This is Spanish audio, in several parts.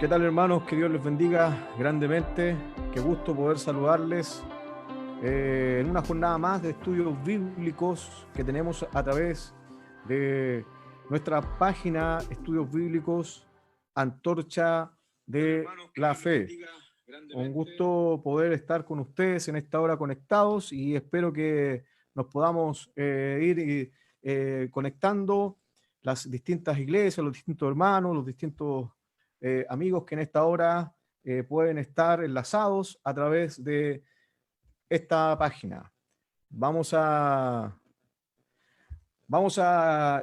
¿Qué tal, hermanos? Que Dios les bendiga grandemente. Qué gusto poder saludarles en una jornada más de estudios bíblicos que tenemos a través de nuestra página Estudios Bíblicos Antorcha de la Fe. Un gusto poder estar con ustedes en esta hora conectados y espero que nos podamos ir conectando las distintas iglesias, los distintos hermanos, los distintos amigos que en esta hora pueden estar enlazados a través de esta página. Vamos a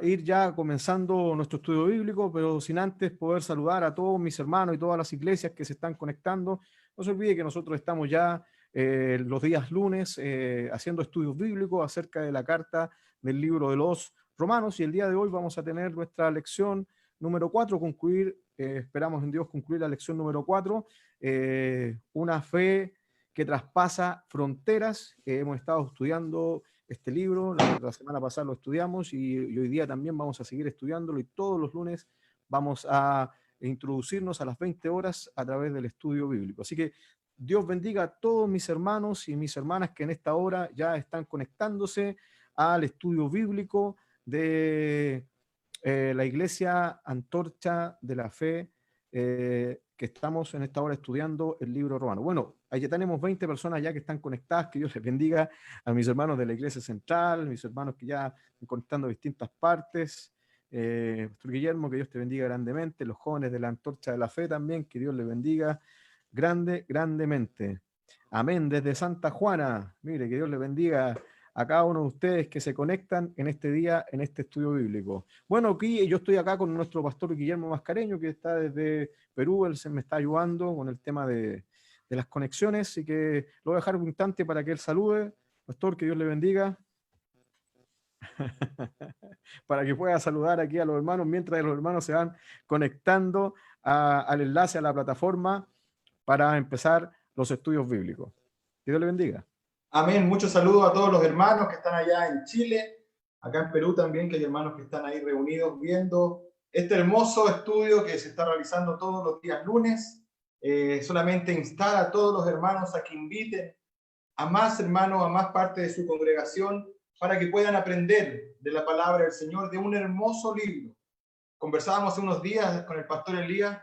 ir ya comenzando nuestro estudio bíblico, pero sin antes poder saludar a todos mis hermanos y todas las iglesias que se están conectando. No se olvide que nosotros estamos ya los días lunes haciendo estudios bíblicos acerca de la carta del libro de los Romanos, y el día de hoy vamos a tener nuestra lección número 4, concluir, esperamos en Dios concluir la lección número 4, una fe que traspasa fronteras. Hemos estado estudiando este libro, la semana pasada lo estudiamos y hoy día también vamos a seguir estudiándolo, y todos los lunes vamos a introducirnos a las 20 horas a través del estudio bíblico. Así que Dios bendiga a todos mis hermanos y mis hermanas que en esta hora ya están conectándose al estudio bíblico de la Iglesia Antorcha de la Fe, que estamos en esta hora estudiando el libro romano. Bueno, ya tenemos 20 personas ya que están conectadas. Que Dios les bendiga a mis hermanos de la Iglesia Central, mis hermanos que ya están conectando distintas partes. Pastor Guillermo, que Dios te bendiga grandemente. Los jóvenes de la Antorcha de la Fe también, que Dios les bendiga grandemente. Amén. Desde Santa Juana, mire, que Dios les bendiga a cada uno de ustedes que se conectan en este día, en este estudio bíblico. Bueno, aquí yo estoy acá con nuestro pastor Guillermo Mascareño, que está desde Perú. Él se me está ayudando con el tema de las conexiones, así que lo voy a dejar un instante para que él salude. Pastor, que Dios le bendiga. Para que pueda saludar aquí a los hermanos mientras los hermanos se van conectando al enlace a la plataforma para empezar los estudios bíblicos. Que Dios le bendiga. Amén. Muchos saludos a todos los hermanos que están allá en Chile, acá en Perú también, que hay hermanos que están ahí reunidos viendo este hermoso estudio que se está realizando todos los días lunes. Solamente instar a todos los hermanos a que inviten a más hermanos, a más parte de su congregación, para que puedan aprender de la palabra del Señor, de un hermoso libro. Conversábamos hace unos días con el pastor Elías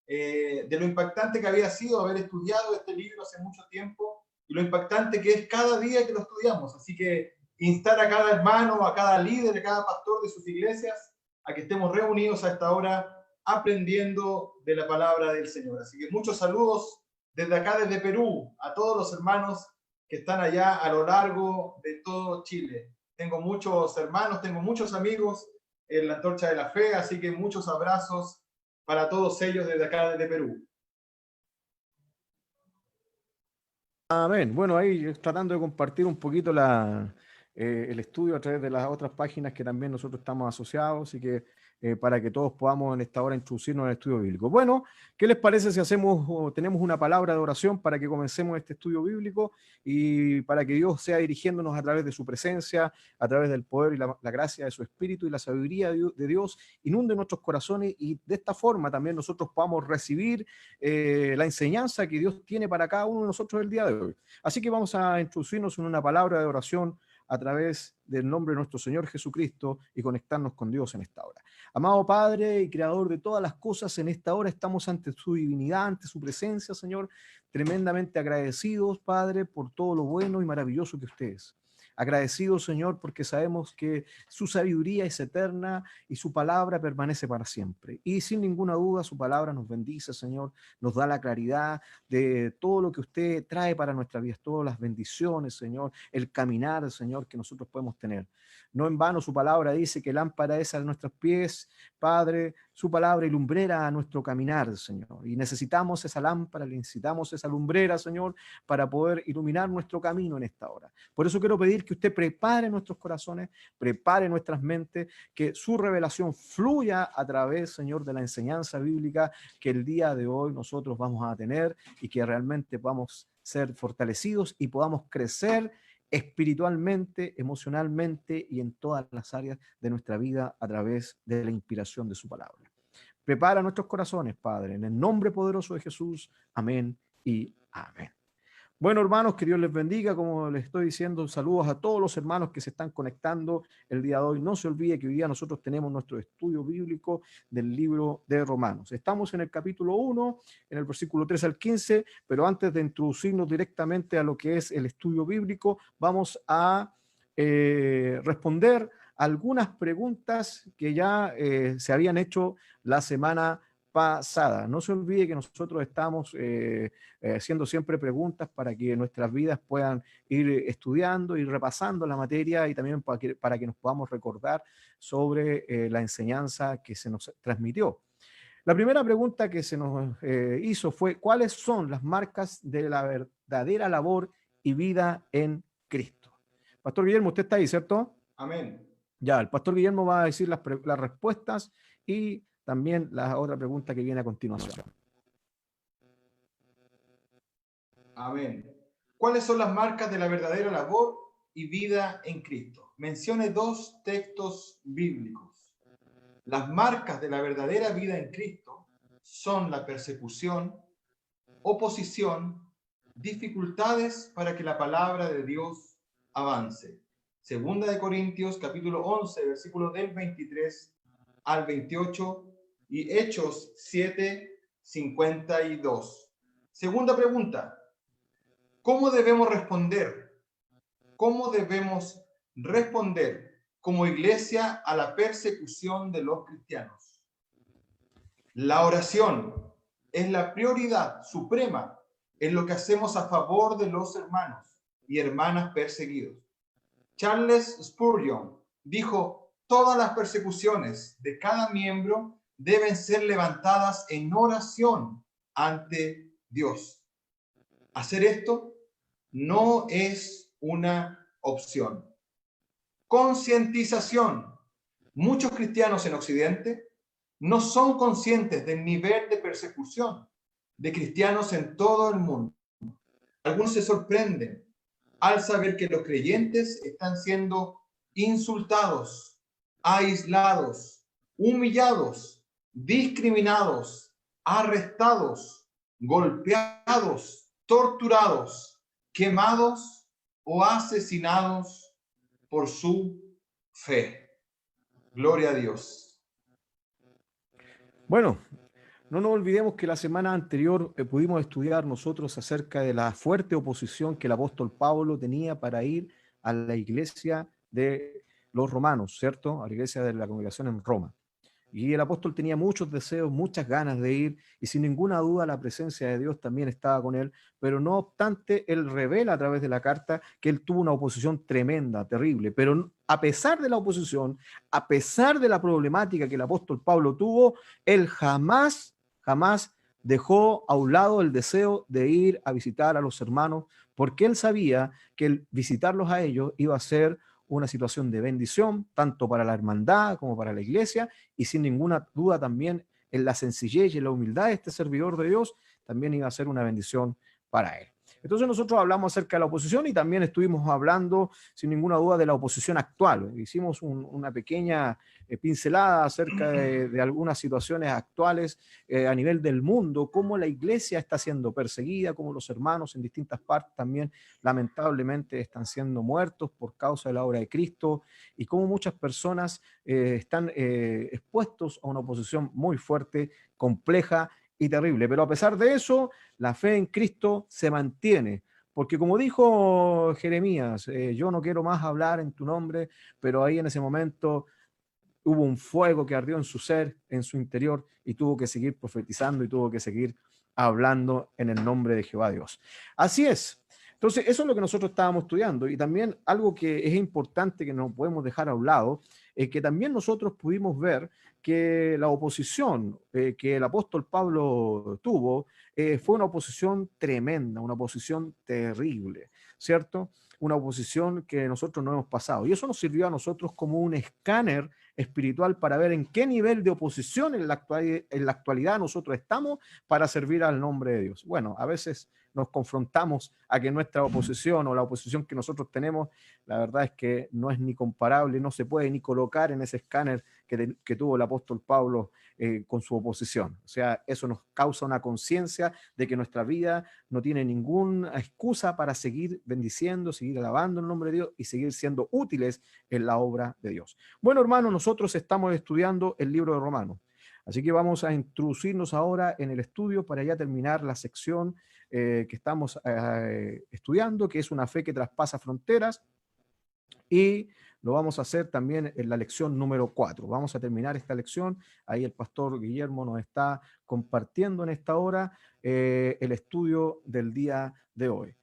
de lo impactante que había sido haber estudiado este libro hace mucho tiempo, y lo impactante que es cada día que lo estudiamos. Así que instar a cada hermano, a cada líder, a cada pastor de sus iglesias, a que estemos reunidos a esta hora aprendiendo de la palabra del Señor. Así que muchos saludos desde acá, desde Perú, a todos los hermanos que están allá a lo largo de todo Chile. Tengo muchos hermanos, tengo muchos amigos en la Antorcha de la Fe, así que muchos abrazos para todos ellos desde acá, desde Perú. Amén. Bueno, ahí tratando de compartir un poquito el estudio a través de las otras páginas que también nosotros estamos asociados, y que para que todos podamos en esta hora introducirnos al estudio bíblico. Bueno, ¿qué les parece si tenemos una palabra de oración para que comencemos este estudio bíblico y para que Dios sea dirigiéndonos a través de su presencia, a través del poder y la gracia de su Espíritu y la sabiduría de Dios, inunde nuestros corazones, y de esta forma también nosotros podamos recibir la enseñanza que Dios tiene para cada uno de nosotros el día de hoy? Así que vamos a introducirnos en una palabra de oración a través del nombre de nuestro Señor Jesucristo y conectarnos con Dios en esta hora. Amado Padre y Creador de todas las cosas, en esta hora estamos ante su divinidad, ante su presencia, Señor, tremendamente agradecidos, Padre, por todo lo bueno y maravilloso que usted es. Agradecidos, Señor, porque sabemos que su sabiduría es eterna y su palabra permanece para siempre. Y sin ninguna duda su palabra nos bendice, Señor, nos da la claridad de todo lo que usted trae para nuestra vida, todas las bendiciones, Señor, el caminar, Señor, que nosotros podemos tener. No en vano su palabra dice que lámpara es a nuestros pies, Padre, su palabra y lumbrera a nuestro caminar, Señor. Y necesitamos esa lámpara, necesitamos esa lumbrera, Señor, para poder iluminar nuestro camino en esta hora. Por eso quiero pedir que usted prepare nuestros corazones, prepare nuestras mentes, que su revelación fluya a través, Señor, de la enseñanza bíblica que el día de hoy nosotros vamos a tener, y que realmente podamos ser fortalecidos y podamos crecer espiritualmente, emocionalmente y en todas las áreas de nuestra vida a través de la inspiración de su palabra. Prepara nuestros corazones, Padre, en el nombre poderoso de Jesús. Amén y amén. Bueno, hermanos, que Dios les bendiga. Como les estoy diciendo, saludos a todos los hermanos que se están conectando el día de hoy. No se olvide que hoy día nosotros tenemos nuestro estudio bíblico del libro de Romanos. Estamos en el capítulo 1, en el versículo 3 al 15, pero antes de introducirnos directamente a lo que es el estudio bíblico, vamos a responder algunas preguntas que ya se habían hecho la semana pasada. No se olvide que nosotros estamos haciendo siempre preguntas para que nuestras vidas puedan ir estudiando y repasando la materia y también para que nos podamos recordar sobre la enseñanza que se nos transmitió. La primera pregunta que se nos hizo fue: ¿cuáles son las marcas de la verdadera labor y vida en Cristo? Pastor Guillermo, usted está ahí, ¿cierto? Amén. Ya, el pastor Guillermo va a decir las respuestas y también la otra pregunta que viene a continuación. Amén. ¿Cuáles son las marcas de la verdadera labor y vida en Cristo? Mencione dos textos bíblicos. Las marcas de la verdadera vida en Cristo son la persecución, oposición, dificultades para que la palabra de Dios avance. Segunda de Corintios, capítulo 11, versículos del 23 al 28 y Hechos 7, 52. Segunda pregunta: ¿cómo debemos responder? ¿Cómo debemos responder como iglesia a la persecución de los cristianos? La oración es la prioridad suprema en lo que hacemos a favor de los hermanos y hermanas perseguidos. Charles Spurgeon dijo: todas las persecuciones de cada miembro deben ser levantadas en oración ante Dios. Hacer esto no es una opción. Concientización. Muchos cristianos en Occidente no son conscientes del nivel de persecución de cristianos en todo el mundo. Algunos se sorprenden al saber que los creyentes están siendo insultados, aislados, humillados, discriminados, arrestados, golpeados, torturados, quemados o asesinados por su fe. Gloria a Dios. Bueno, no nos olvidemos que la semana anterior pudimos estudiar nosotros acerca de la fuerte oposición que el apóstol Pablo tenía para ir a la iglesia de los romanos, ¿cierto? A la iglesia de la congregación en Roma. Y el apóstol tenía muchos deseos, muchas ganas de ir, y sin ninguna duda la presencia de Dios también estaba con él, pero no obstante, él revela a través de la carta que él tuvo una oposición tremenda, terrible, pero a pesar de la oposición, a pesar de la problemática que el apóstol Pablo tuvo, él jamás dejó a un lado el deseo de ir a visitar a los hermanos, porque él sabía que el visitarlos a ellos iba a ser una situación de bendición, tanto para la hermandad como para la iglesia, y sin ninguna duda también en la sencillez y en la humildad de este servidor de Dios, también iba a ser una bendición para él. Entonces nosotros hablamos acerca de la oposición y también estuvimos hablando sin ninguna duda de la oposición actual. Hicimos una pequeña pincelada acerca de algunas situaciones actuales a nivel del mundo, cómo la iglesia está siendo perseguida, cómo los hermanos en distintas partes también lamentablemente están siendo muertos por causa de la obra de Cristo y cómo muchas personas están expuestos a una oposición muy fuerte, compleja y terrible. Pero a pesar de eso, la fe en Cristo se mantiene. Porque como dijo Jeremías, yo no quiero más hablar en tu nombre, pero ahí en ese momento hubo un fuego que ardió en su ser, en su interior, y tuvo que seguir profetizando y tuvo que seguir hablando en el nombre de Jehová Dios. Así es. Entonces, eso es lo que nosotros estábamos estudiando. Y también algo que es importante que no podemos dejar a un lado, es que también nosotros pudimos ver que la oposición que el apóstol Pablo tuvo fue una oposición tremenda, una oposición terrible, ¿cierto? Una oposición que nosotros no hemos pasado. Y eso nos sirvió a nosotros como un escáner espiritual para ver en qué nivel de oposición en la actualidad nosotros estamos para servir al nombre de Dios. Bueno, a veces nos confrontamos a que nuestra oposición o la oposición que nosotros tenemos, la verdad es que no es ni comparable, no se puede ni colocar en ese escáner que tuvo el apóstol Pablo con su oposición. O sea, eso nos causa una conciencia de que nuestra vida no tiene ninguna excusa para seguir bendiciendo, seguir alabando el nombre de Dios y seguir siendo útiles en la obra de Dios. Bueno, hermanos, nosotros estamos estudiando el libro de Romanos. Así que vamos a introducirnos ahora en el estudio para ya terminar la sección que estamos estudiando, que es una fe que traspasa fronteras, y lo vamos a hacer también en la lección número 4. Vamos a terminar esta lección. Ahí el pastor Guillermo nos está compartiendo en esta hora el estudio del día de hoy.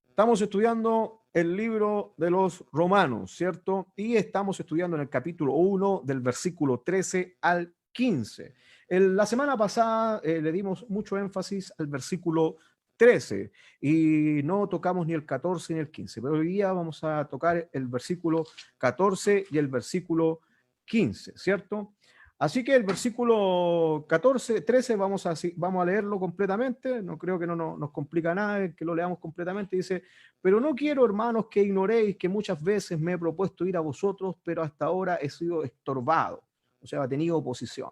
Estamos estudiando el libro de los Romanos, ¿cierto? Y estamos estudiando en el capítulo 1 del versículo 13 al 15. La semana pasada le dimos mucho énfasis al versículo 13 y no tocamos ni el 14 ni el 15, pero hoy día vamos a tocar el versículo 14 y el versículo 15, ¿cierto? Así que el versículo 14, 13 vamos a leerlo completamente, no creo que nos complica nada que lo leamos completamente. Dice: pero no quiero, hermanos, que ignoréis que muchas veces me he propuesto ir a vosotros, pero hasta ahora he sido estorbado, o sea, he tenido oposición,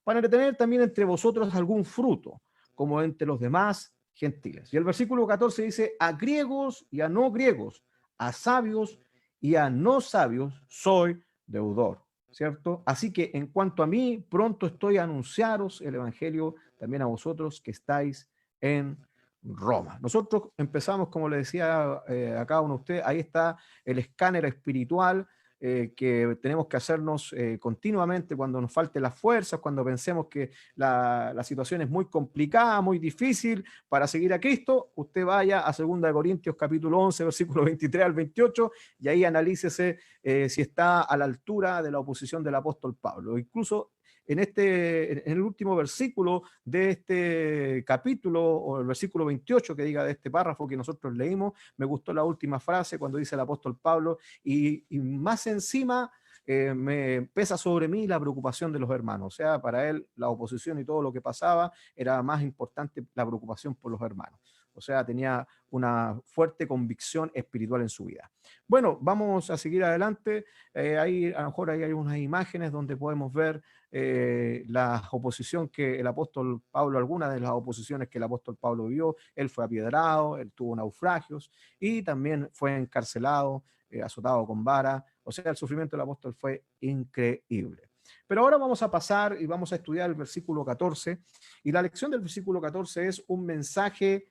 para retener también entre vosotros algún fruto, como entre los demás gentiles. Y el versículo 14 dice: a griegos y a no griegos, a sabios y a no sabios soy deudor, ¿cierto? Así que en cuanto a mí, pronto estoy a anunciaros el evangelio también a vosotros que estáis en Roma. Nosotros empezamos, como le decía a cada uno de ustedes, ahí está el escáner espiritual que tenemos que hacernos continuamente cuando nos falte las fuerzas, cuando pensemos que la situación es muy complicada, muy difícil para seguir a Cristo. Usted vaya a 2 Corintios capítulo 11, versículo 23 al 28, y ahí analícese si está a la altura de la oposición del apóstol Pablo. Incluso en el último versículo de este capítulo, o el versículo 28 que diga de este párrafo que nosotros leímos, me gustó la última frase cuando dice el apóstol Pablo: y más encima me pesa sobre mí la preocupación de los hermanos. O sea, para él la oposición y todo lo que pasaba era más importante la preocupación por los hermanos. O sea, tenía una fuerte convicción espiritual en su vida. Bueno, vamos a seguir adelante. Ahí, a lo mejor ahí hay unas imágenes donde podemos ver la oposición que el apóstol Pablo, algunas de las oposiciones que el apóstol Pablo vio. Él fue apiedrado, él tuvo naufragios y también fue encarcelado, azotado con vara. O sea, el sufrimiento del apóstol fue increíble. Pero ahora vamos a pasar y vamos a estudiar el versículo 14. Y la lección del versículo 14 es un mensaje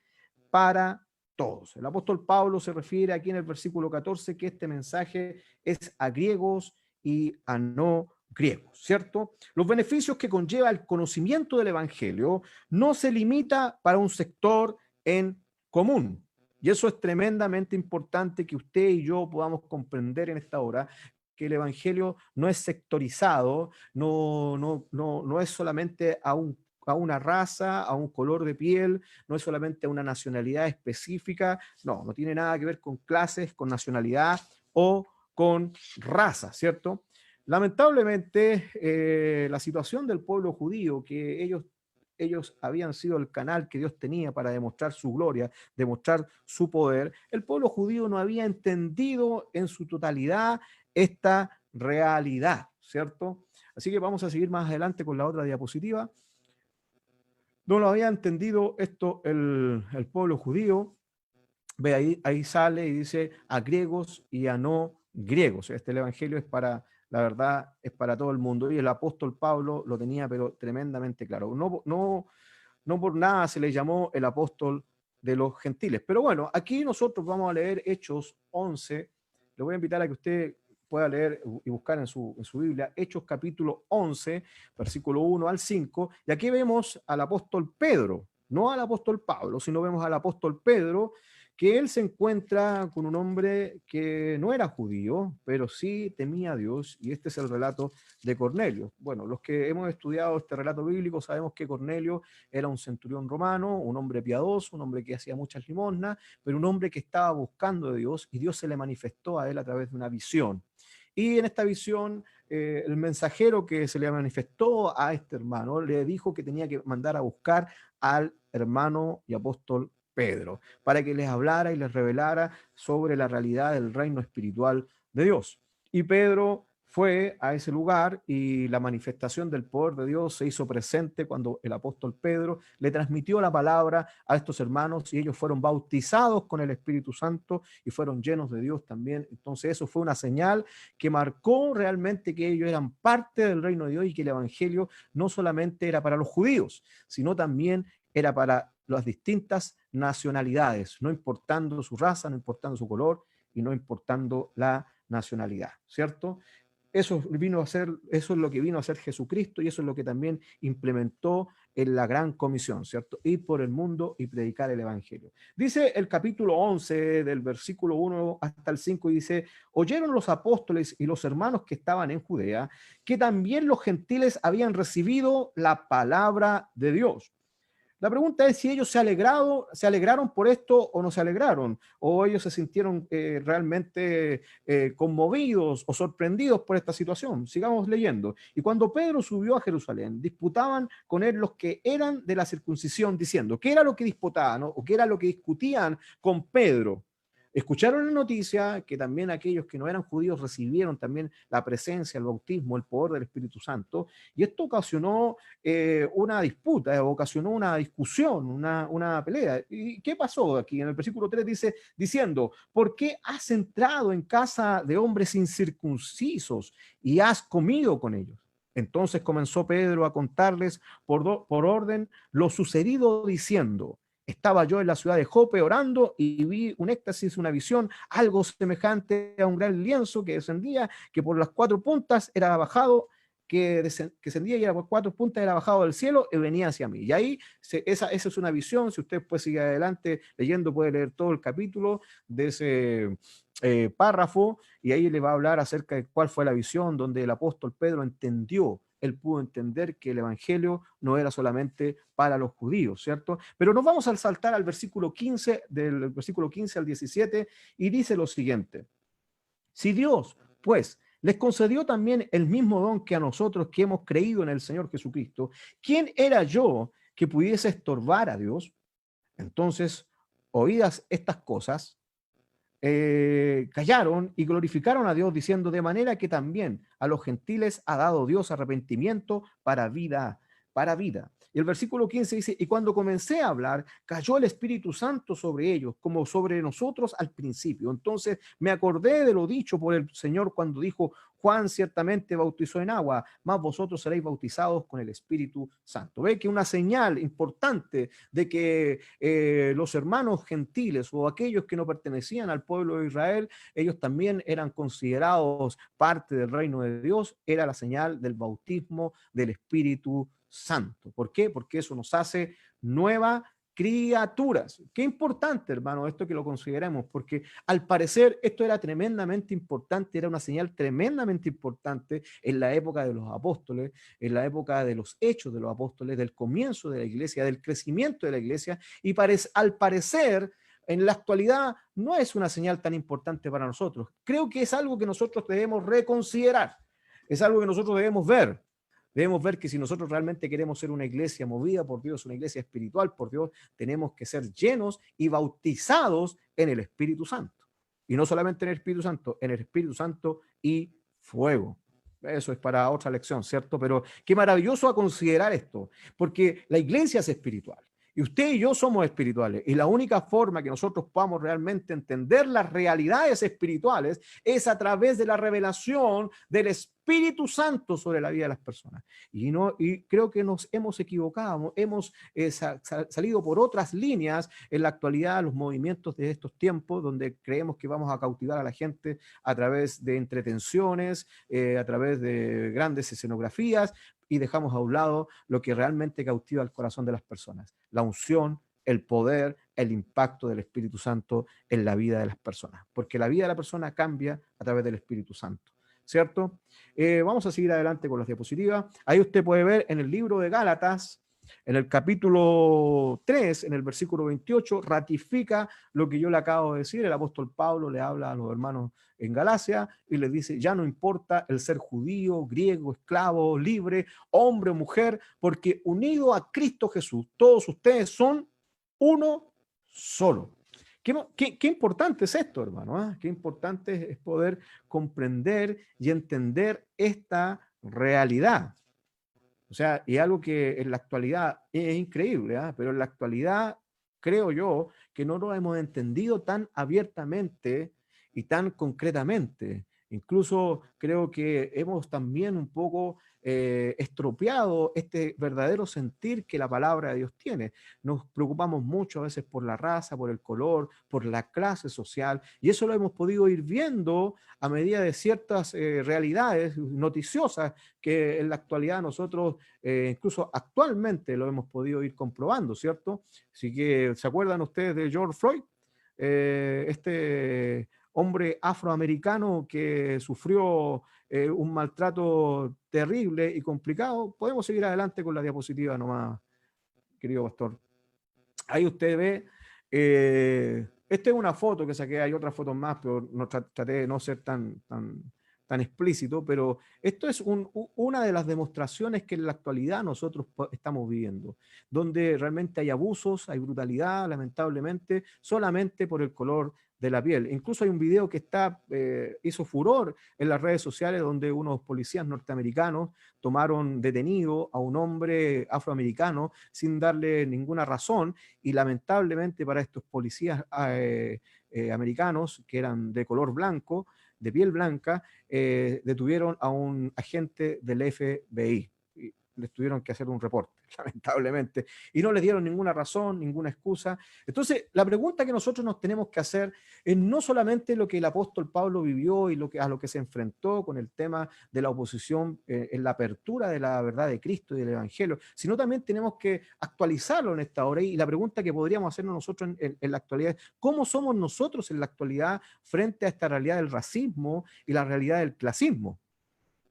para todos. El apóstol Pablo se refiere aquí en el versículo 14 que este mensaje es a griegos y a no griegos, ¿cierto? Los beneficios que conlleva el conocimiento del evangelio no se limita para un sector en común. Y eso es tremendamente importante que usted y yo podamos comprender en esta hora, que el evangelio no es sectorizado, no es solamente a una raza, a un color de piel, no es solamente a una nacionalidad específica, no tiene nada que ver con clases, con nacionalidad o con raza, ¿cierto? Lamentablemente, la situación del pueblo judío, que ellos habían sido el canal que Dios tenía para demostrar su gloria, demostrar su poder, el pueblo judío no había entendido en su totalidad esta realidad, ¿cierto? Así que vamos a seguir más adelante con la otra diapositiva. No lo había entendido esto el pueblo judío. Ve ahí sale y dice a griegos y a no griegos. El evangelio es para, la verdad, es para todo el mundo. Y el apóstol Pablo lo tenía, pero tremendamente claro. No por nada se le llamó el apóstol de los gentiles. Pero bueno, aquí nosotros vamos a leer Hechos 11. Le voy a invitar a que usted pueda leer y buscar en su Biblia Hechos capítulo 11, versículo 1 al 5. Y aquí vemos al apóstol Pedro, no al apóstol Pablo, sino vemos al apóstol Pedro, que él se encuentra con un hombre que no era judío, pero sí temía a Dios, y este es el relato de Cornelio. Bueno, los que hemos estudiado este relato bíblico sabemos que Cornelio era un centurión romano, un hombre piadoso, un hombre que hacía muchas limosnas, pero un hombre que estaba buscando de Dios, y Dios se le manifestó a él a través de una visión. Y en esta visión, el mensajero que se le manifestó a este hermano le dijo que tenía que mandar a buscar al hermano y apóstol Pedro, para que les hablara y les revelara sobre la realidad del reino espiritual de Dios. Y Pedro fue a ese lugar y la manifestación del poder de Dios se hizo presente cuando el apóstol Pedro le transmitió la palabra a estos hermanos y ellos fueron bautizados con el Espíritu Santo y fueron llenos de Dios también. Entonces eso fue una señal que marcó realmente que ellos eran parte del reino de Dios y que el evangelio no solamente era para los judíos, sino también era para las distintas nacionalidades, no importando su raza, no importando su color y no importando la nacionalidad, ¿cierto? Eso es lo que vino a hacer Jesucristo y eso es lo que también implementó en la gran comisión, ¿cierto? Ir por el mundo y predicar el evangelio. Dice el capítulo 11 del versículo 1 hasta el 5 y dice, oyeron los apóstoles y los hermanos que estaban en Judea que también los gentiles habían recibido la palabra de Dios. La pregunta es si ellos se alegraron por esto o no se alegraron, o ellos se sintieron realmente conmovidos o sorprendidos por esta situación. Sigamos leyendo. Y cuando Pedro subió a Jerusalén, disputaban con él los que eran de la circuncisión, diciendo, ¿qué era lo que disputaban, ¿no? O qué era lo que discutían con Pedro? Escucharon la noticia que también aquellos que no eran judíos recibieron también la presencia, el bautismo, el poder del Espíritu Santo, y esto ocasionó una disputa, ocasionó una discusión, una pelea. ¿Y qué pasó aquí? En el versículo 3 dice, diciendo, ¿por qué has entrado en casa de hombres incircuncisos y has comido con ellos? Entonces comenzó Pedro a contarles por orden lo sucedido, diciendo, estaba yo en la ciudad de Jope orando y vi un éxtasis, una visión, algo semejante a un gran lienzo que descendía, que por las cuatro puntas era bajado, que descendía y era por cuatro puntas era bajado del cielo y venía hacia mí. Y ahí esa es una visión. Si usted puede seguir adelante leyendo, puede leer todo el capítulo de ese párrafo y ahí le va a hablar acerca de cuál fue la visión donde el apóstol Pedro entendió. Él pudo entender que el evangelio no era solamente para los judíos, ¿cierto? Pero nos vamos a saltar al versículo 15, del versículo 15 al 17, y dice lo siguiente: si Dios, pues, les concedió también el mismo don que a nosotros que hemos creído en el Señor Jesucristo, ¿quién era yo que pudiese estorbar a Dios? Entonces, oídas estas cosas, callaron y glorificaron a Dios diciendo, de manera que también a los gentiles ha dado Dios arrepentimiento para vida, para vida. Y el versículo 15 dice, y cuando comencé a hablar, cayó el Espíritu Santo sobre ellos, como sobre nosotros al principio. Entonces me acordé de lo dicho por el Señor cuando dijo, Juan ciertamente bautizó en agua, mas vosotros seréis bautizados con el Espíritu Santo. Ve que una señal importante de que los hermanos gentiles o aquellos que no pertenecían al pueblo de Israel, ellos también eran considerados parte del reino de Dios, era la señal del bautismo del Espíritu Santo. ¿Por qué? Porque eso nos hace nueva criaturas. Qué importante, hermano, esto que lo consideremos, porque al parecer esto era tremendamente importante, era una señal tremendamente importante en la época de los apóstoles, en la época de los hechos de los apóstoles, del comienzo de la iglesia, del crecimiento de la iglesia, y al parecer en la actualidad no es una señal tan importante para nosotros. Creo que es algo que nosotros debemos reconsiderar, es algo que nosotros debemos ver. Debemos ver que si nosotros realmente queremos ser una iglesia movida por Dios, una iglesia espiritual por Dios, tenemos que ser llenos y bautizados en el Espíritu Santo. Y no solamente en el Espíritu Santo, en el Espíritu Santo y fuego. Eso es para otra lección, ¿cierto? Pero qué maravilloso a considerar esto, porque la iglesia es espiritual. Y usted y yo somos espirituales. Y la única forma que nosotros podamos realmente entender las realidades espirituales es a través de la revelación del Espíritu Santo sobre la vida de las personas. Y creo que nos hemos equivocado, hemos salido por otras líneas en la actualidad, los movimientos de estos tiempos, donde creemos que vamos a cautivar a la gente a través de entretenciones, a través de grandes escenografías, y dejamos a un lado lo que realmente cautiva el corazón de las personas, la unción, el poder, el impacto del Espíritu Santo en la vida de las personas, porque la vida de la persona cambia a través del Espíritu Santo, ¿cierto? Vamos a seguir adelante con las diapositivas. Ahí usted puede ver en el libro de Gálatas, en el capítulo 3, en el versículo 28, ratifica lo que yo le acabo de decir. El apóstol Pablo le habla a los hermanos en Galacia y les dice, ya no importa el ser judío, griego, esclavo, libre, hombre o mujer, porque unido a Cristo Jesús, todos ustedes son uno solo. Qué importante es esto, hermano, ¿ah? Qué importante es poder comprender y entender esta realidad. O sea, y algo que en la actualidad es increíble, ¿ah? Pero en la actualidad creo yo que no lo hemos entendido tan abiertamente y tan concretamente. Incluso creo que hemos también un poco estropeado este verdadero sentir que la palabra de Dios tiene. Nos preocupamos mucho a veces por la raza, por el color, por la clase social, y eso lo hemos podido ir viendo a medida de ciertas realidades noticiosas que en la actualidad nosotros, incluso actualmente, lo hemos podido ir comprobando, ¿cierto? Así que, ¿se acuerdan ustedes de George Floyd? Este hombre afroamericano que sufrió un maltrato terrible y complicado. Podemos seguir adelante con la diapositiva nomás, querido pastor. Ahí usted ve, esta es una foto que saqué, hay otras fotos más, pero no traté de no ser tan explícito, pero esto es una de las demostraciones que en la actualidad nosotros estamos viviendo, donde realmente hay abusos, hay brutalidad, lamentablemente, solamente por el color de la piel. Incluso hay un video que hizo furor en las redes sociales donde unos policías norteamericanos tomaron detenido a un hombre afroamericano sin darle ninguna razón, y lamentablemente para estos policías americanos que eran de color blanco, de piel blanca, detuvieron a un agente del FBI. Y les tuvieron que hacer un reporte, lamentablemente, y no les dieron ninguna razón, ninguna excusa. Entonces, la pregunta que nosotros nos tenemos que hacer es no solamente lo que el apóstol Pablo vivió y a lo que se enfrentó con el tema de la oposición en la apertura de la verdad de Cristo y del Evangelio, sino también tenemos que actualizarlo en esta hora. Y la pregunta que podríamos hacernos nosotros en la actualidad es: ¿cómo somos nosotros en la actualidad frente a esta realidad del racismo y la realidad del clasismo?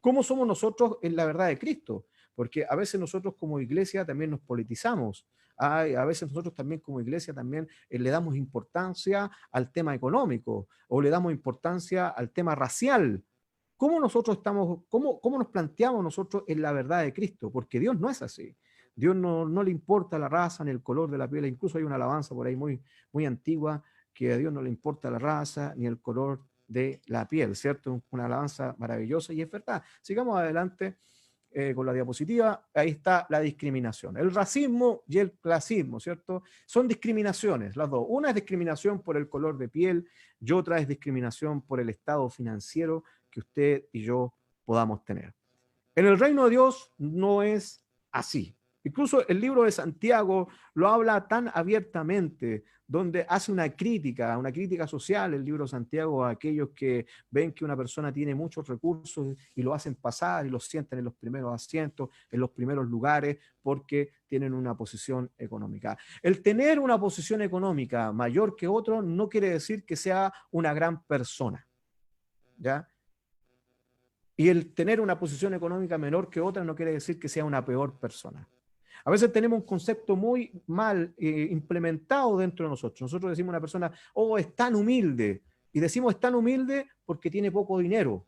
¿Cómo somos nosotros en la verdad de Cristo? Porque a veces nosotros como iglesia también nos politizamos. A veces nosotros también como iglesia también le damos importancia al tema económico o le damos importancia al tema racial. ¿Cómo nosotros cómo nos planteamos nosotros en la verdad de Cristo? Porque Dios no es así. Dios no le importa la raza ni el color de la piel. Incluso hay una alabanza por ahí muy antigua que a Dios no le importa la raza ni el color de la piel, ¿cierto? Una alabanza maravillosa y es verdad. Sigamos adelante con la diapositiva. Ahí está la discriminación. El racismo y el clasismo, ¿cierto? Son discriminaciones, las dos. Una es discriminación por el color de piel y otra es discriminación por el estado financiero que usted y yo podamos tener. En el reino de Dios no es así. Incluso el libro de Santiago lo habla tan abiertamente, donde hace una crítica social, el libro de Santiago, a aquellos que ven que una persona tiene muchos recursos y lo hacen pasar y lo sientan en los primeros asientos, en los primeros lugares, porque tienen una posición económica. El tener una posición económica mayor que otro no quiere decir que sea una gran persona, ¿ya? Y el tener una posición económica menor que otra no quiere decir que sea una peor persona. A veces tenemos un concepto muy mal implementado dentro de nosotros. Nosotros decimos a una persona: oh, es tan humilde. Y decimos es tan humilde porque tiene poco dinero.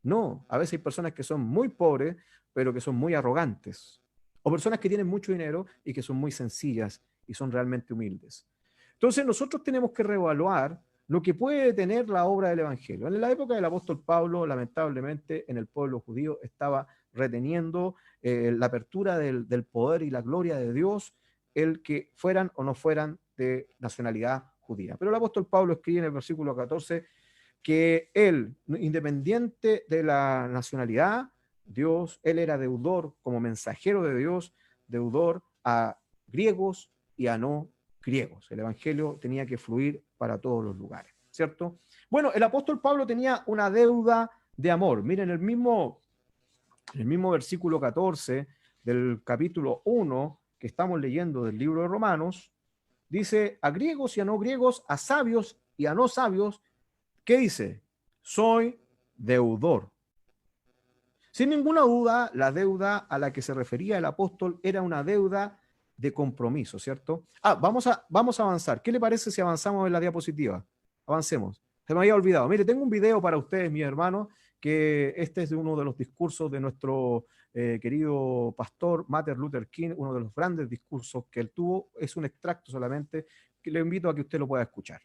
No, a veces hay personas que son muy pobres, pero que son muy arrogantes. O personas que tienen mucho dinero y que son muy sencillas y son realmente humildes. Entonces nosotros tenemos que reevaluar lo que puede tener la obra del Evangelio. En la época del apóstol Pablo, lamentablemente, en el pueblo judío estaba reteniendo la apertura del poder y la gloria de Dios, el que fueran o no fueran de nacionalidad judía. Pero el apóstol Pablo escribe en el versículo 14 que él, independiente de la nacionalidad, él era deudor como mensajero de Dios, deudor a griegos y a no griegos. El evangelio tenía que fluir para todos los lugares, ¿cierto? Bueno, el apóstol Pablo tenía una deuda de amor. Miren, el mismo versículo 14 del capítulo 1 que estamos leyendo del libro de Romanos, dice: a griegos y a no griegos, a sabios y a no sabios, ¿qué dice? Soy deudor. Sin ninguna duda, la deuda a la que se refería el apóstol era una deuda de compromiso, ¿cierto? Vamos a avanzar. ¿Qué le parece si avanzamos en la diapositiva? Avancemos. Se me había olvidado. Mire, tengo un video para ustedes, mis hermanos, que este es de uno de los discursos de nuestro querido pastor Martin Luther King, uno de los grandes discursos que él tuvo. Es un extracto solamente, que le invito a que usted lo pueda escuchar.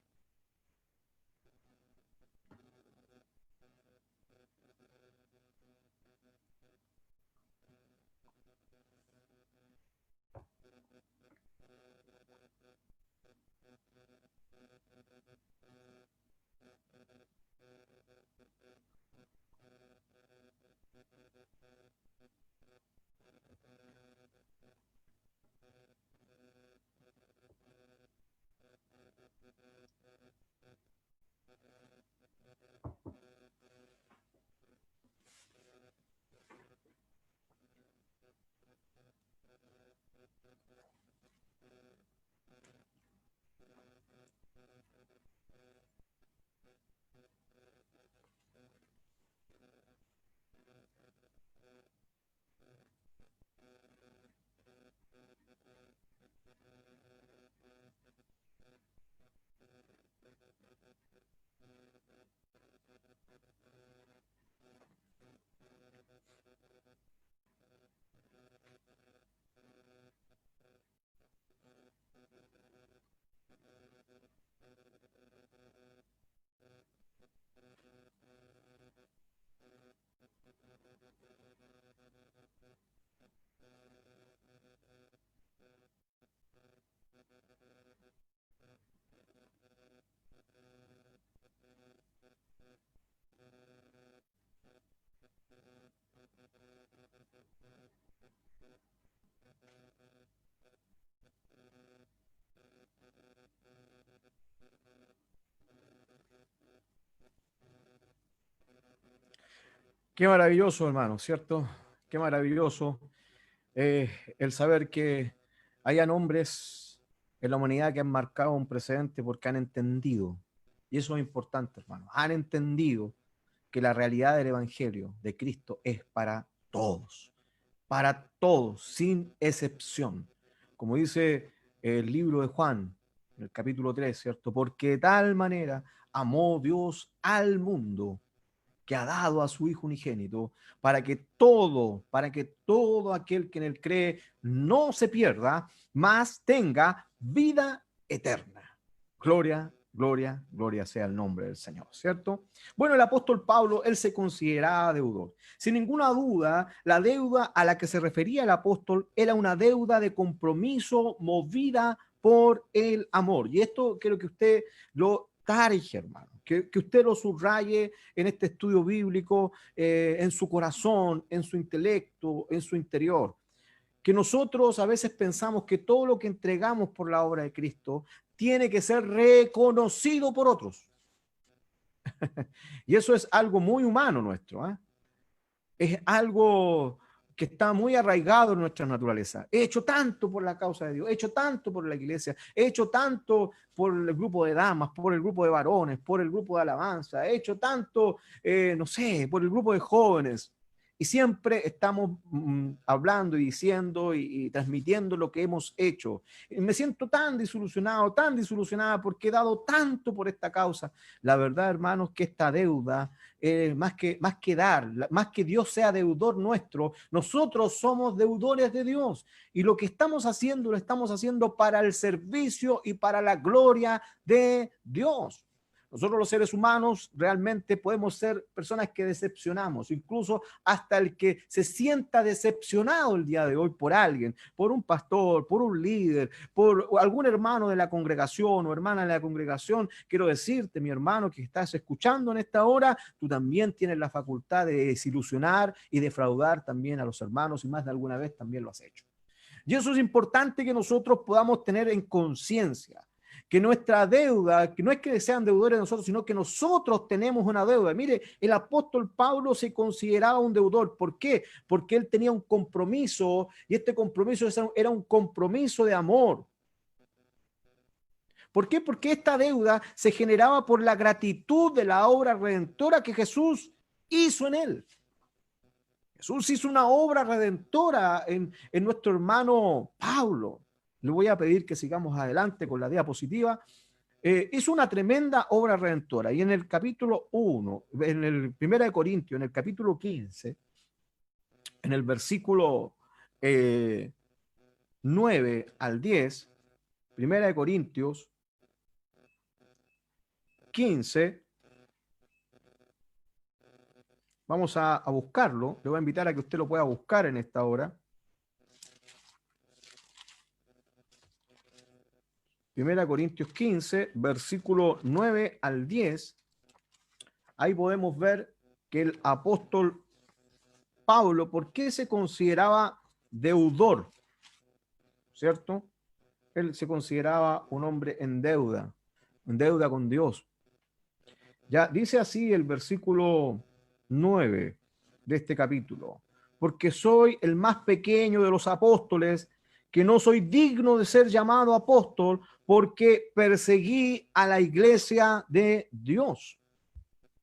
Qué maravilloso, hermano, ¿cierto? Qué maravilloso el saber que hayan hombres en la humanidad que han marcado un precedente porque han entendido, y eso es importante, hermano, han entendido que la realidad del Evangelio de Cristo es para todos, sin excepción. Como dice el libro de Juan, en el capítulo 3, ¿cierto? Porque de tal manera amó Dios al mundo que ha dado a su Hijo unigénito, para que todo aquel que en él cree no se pierda, mas tenga vida eterna. Gloria, gloria, gloria sea el nombre del Señor, ¿cierto? Bueno, el apóstol Pablo, él se consideraba deudor. Sin ninguna duda, la deuda a la que se refería el apóstol era una deuda de compromiso movida por el amor. Y esto quiero que usted lo tarje, hermano, que usted lo subraye en este estudio bíblico, en su corazón, en su intelecto, en su interior. Que nosotros a veces pensamos que todo lo que entregamos por la obra de Cristo tiene que ser reconocido por otros. Y eso es algo muy humano nuestro, ¿eh? Es algo que está muy arraigado en nuestra naturaleza. He hecho tanto por la causa de Dios, he hecho tanto por la iglesia, he hecho tanto por el grupo de damas, por el grupo de varones, por el grupo de alabanza, he hecho tanto, no sé, por el grupo de jóvenes. Y siempre estamos hablando y diciendo y transmitiendo lo que hemos hecho. Y me siento tan desilusionada porque he dado tanto por esta causa. La verdad, hermanos, que esta deuda más que dar, más que Dios sea deudor nuestro, nosotros somos deudores de Dios. Y lo que estamos haciendo, lo estamos haciendo para el servicio y para la gloria de Dios. Nosotros los seres humanos realmente podemos ser personas que decepcionamos, incluso hasta el que se sienta decepcionado el día de hoy por alguien, por un pastor, por un líder, por algún hermano de la congregación o hermana de la congregación. Quiero decirte, mi hermano que estás escuchando en esta hora, tú también tienes la facultad de desilusionar y defraudar también a los hermanos, y más de alguna vez también lo has hecho. Y eso es importante que nosotros podamos tener en conciencia, que nuestra deuda, que no es que sean deudores de nosotros, sino que nosotros tenemos una deuda. Mire, el apóstol Pablo se consideraba un deudor. ¿Por qué? Porque él tenía un compromiso, y este compromiso era un compromiso de amor. ¿Por qué? Porque esta deuda se generaba por la gratitud de la obra redentora que Jesús hizo en él. Jesús hizo una obra redentora en nuestro hermano Pablo. Le voy a pedir que sigamos adelante con la diapositiva. Hizo una tremenda obra redentora. Y en el capítulo 1, en el 1 Corintios, en el capítulo 15, en el versículo 9 al 10, 1 Corintios 15, vamos a buscarlo, le voy a invitar a que usted lo pueda buscar en esta hora. 1 Corintios 15, versículo 9 al 10, ahí podemos ver que el apóstol Pablo, ¿por qué se consideraba deudor? ¿Cierto? Él se consideraba un hombre en deuda con Dios. Ya dice así el versículo 9 de este capítulo: porque soy el más pequeño de los apóstoles, que no soy digno de ser llamado apóstol, porque perseguí a la iglesia de Dios.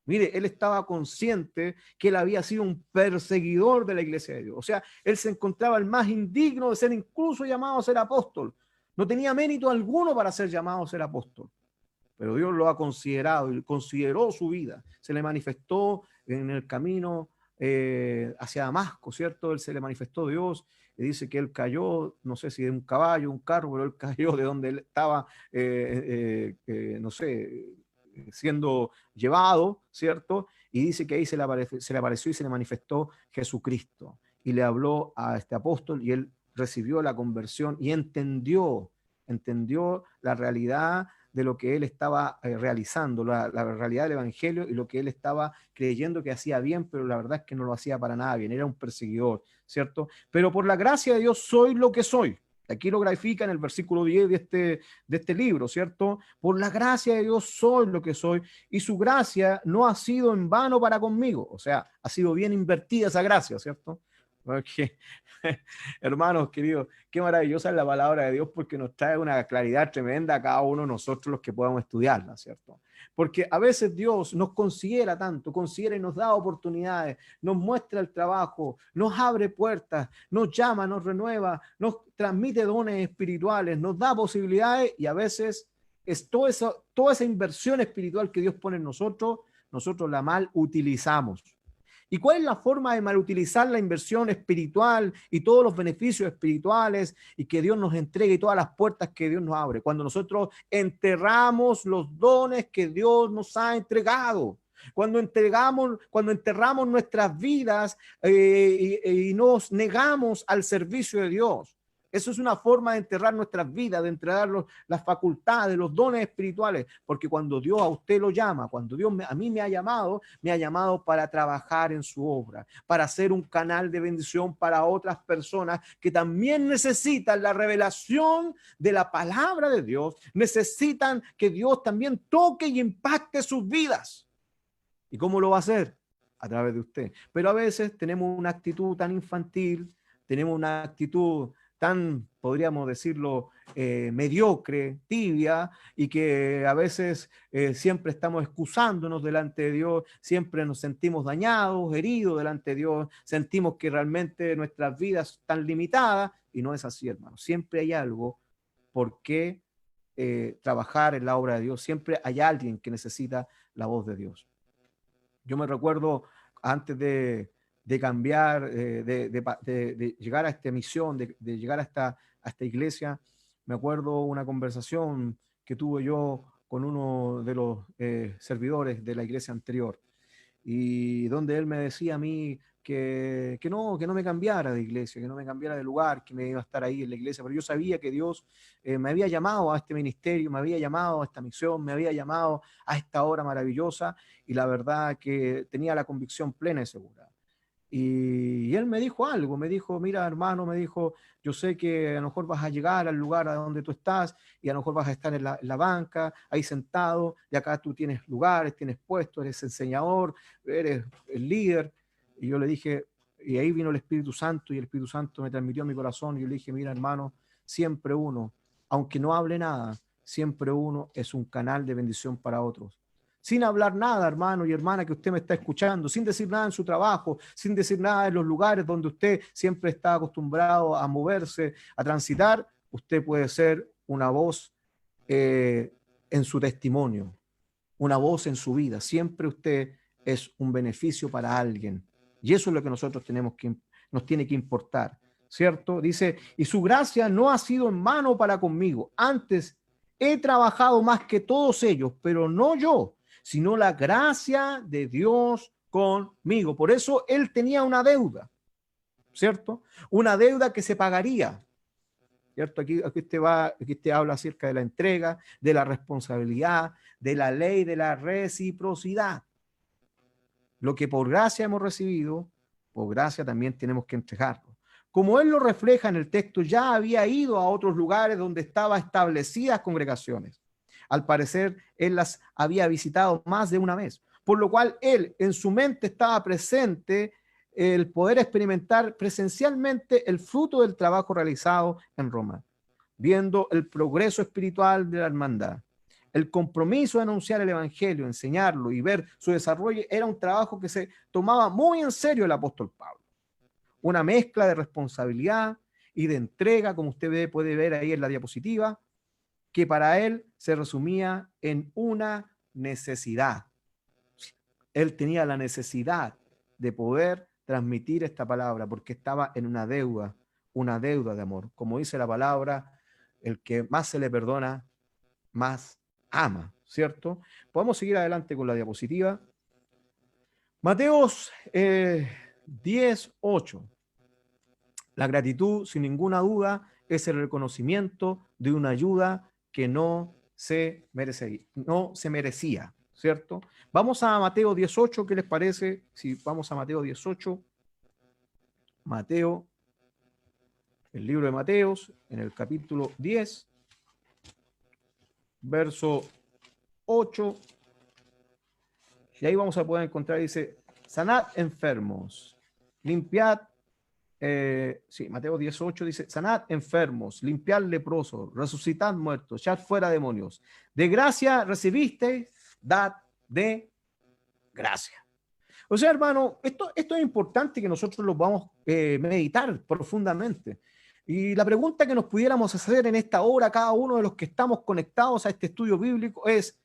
Mire, él estaba consciente que él había sido un perseguidor de la iglesia de Dios. O sea, él se encontraba el más indigno de ser incluso llamado a ser apóstol. No tenía mérito alguno para ser llamado a ser apóstol. Pero Dios lo ha considerado y consideró su vida. Se le manifestó en el camino hacia Damasco, ¿cierto? Él se le manifestó Dios y dice que él cayó, no sé si de un caballo, un carro, pero él cayó de donde él estaba, no sé, siendo llevado, ¿cierto? Y dice que ahí se le apareció y se le manifestó Jesucristo. Y le habló a este apóstol y él recibió la conversión y entendió la realidad de lo que él estaba realizando, la realidad del evangelio y lo que él estaba creyendo que hacía bien, pero la verdad es que no lo hacía para nada bien, era un perseguidor, ¿cierto? Pero por la gracia de Dios soy lo que soy. Aquí lo grafica en el versículo 10 de este libro, ¿cierto? Por la gracia de Dios soy lo que soy, y su gracia no ha sido en vano para conmigo. O sea, ha sido bien invertida esa gracia, ¿cierto? Porque, hermanos queridos, qué maravillosa es la palabra de Dios, porque nos trae una claridad tremenda a cada uno de nosotros los que podamos estudiarla, ¿cierto? Porque a veces Dios nos considera tanto, considera y nos da oportunidades, nos muestra el trabajo, nos abre puertas, nos llama, nos renueva, nos transmite dones espirituales, nos da posibilidades, y a veces es toda esa inversión espiritual que Dios pone en nosotros la mal utilizamos. ¿Y cuál es la forma de malutilizar la inversión espiritual y todos los beneficios espirituales y que Dios nos entregue y todas las puertas que Dios nos abre? Cuando nosotros enterramos los dones que Dios nos ha entregado. Cuando enterramos nuestras vidas y nos negamos al servicio de Dios. Eso es una forma de enterrar nuestras vidas, de entregar las facultades, los dones espirituales, porque cuando Dios a usted lo llama, cuando Dios a mí me ha llamado para trabajar en su obra, para ser un canal de bendición para otras personas que también necesitan la revelación de la palabra de Dios, necesitan que Dios también toque y impacte sus vidas. ¿Y cómo lo va a hacer? A través de usted. Pero a veces tenemos una actitud tan infantil, tenemos una actitud tan, podríamos decirlo, mediocre, tibia, y que a veces siempre estamos excusándonos delante de Dios, siempre nos sentimos dañados, heridos delante de Dios, sentimos que realmente nuestras vidas están limitadas, y no es así, hermano. Siempre hay algo por qué trabajar en la obra de Dios, siempre hay alguien que necesita la voz de Dios. Yo me recuerdo antes de cambiar, de llegar a esta misión, de llegar a esta iglesia, me acuerdo una conversación que tuve yo con uno de los servidores de la iglesia anterior, y donde él me decía a mí que no me cambiara de iglesia, que no me cambiara de lugar, que me iba a estar ahí en la iglesia, pero yo sabía que Dios me había llamado a este ministerio, me había llamado a esta misión, me había llamado a esta obra maravillosa, y la verdad que tenía la convicción plena y segura. Y él me dijo algo, me dijo: mira, hermano, me dijo, yo sé que a lo mejor vas a llegar al lugar a donde tú estás y a lo mejor vas a estar en la banca, ahí sentado, y acá tú tienes lugares, tienes puestos, eres enseñador, eres el líder. Y yo le dije, y ahí vino el Espíritu Santo, y el Espíritu Santo me transmitió a mi corazón, y yo le dije: mira, hermano, siempre uno, aunque no hable nada, siempre uno es un canal de bendición para otros. Sin hablar nada, hermano y hermana que usted me está escuchando, sin decir nada en su trabajo, sin decir nada en los lugares donde usted siempre está acostumbrado a moverse, a transitar, usted puede ser una voz en su testimonio, una voz en su vida. Siempre usted es un beneficio para alguien. Y eso es lo que nos tiene que importar, ¿cierto? Dice: y su gracia no ha sido en vano para conmigo. Antes he trabajado más que todos ellos, pero no yo, sino la gracia de Dios conmigo. Por eso él tenía una deuda, ¿cierto? Una deuda que se pagaría, ¿cierto? Aquí te habla acerca de la entrega, de la responsabilidad, de la ley de la reciprocidad. Lo que por gracia hemos recibido, por gracia también tenemos que entregarlo. Como él lo refleja en el texto, ya había ido a otros lugares donde estaban establecidas congregaciones. Al parecer, él las había visitado más de una vez, por lo cual él en su mente estaba presente el poder experimentar presencialmente el fruto del trabajo realizado en Roma, viendo el progreso espiritual de la hermandad. El compromiso de anunciar el evangelio, enseñarlo y ver su desarrollo era un trabajo que se tomaba muy en serio el apóstol Pablo. Una mezcla de responsabilidad y de entrega, como usted puede ver ahí en la diapositiva, que para él se resumía en una necesidad. Él tenía la necesidad de poder transmitir esta palabra porque estaba en una deuda de amor. Como dice la palabra, el que más se le perdona, más ama, ¿cierto? Podemos seguir adelante con la diapositiva. Mateos 10:8. La gratitud, sin ninguna duda, es el reconocimiento de una ayuda que no se merecía, ¿cierto? Vamos a Mateo 18, ¿qué les parece? Si vamos a Mateo 18, Mateo, el libro de Mateos, en el capítulo 10, verso 8, y ahí vamos a poder encontrar, dice, sanad enfermos, limpiad, Mateo 18 dice, sanad enfermos, limpiad leprosos, resucitad muertos, echad fuera demonios. De gracia recibisteis, dad de gracia. O sea, hermano, esto es importante que nosotros lo vamos a meditar profundamente. Y la pregunta que nos pudiéramos hacer en esta hora, cada uno de los que estamos conectados a este estudio bíblico, es,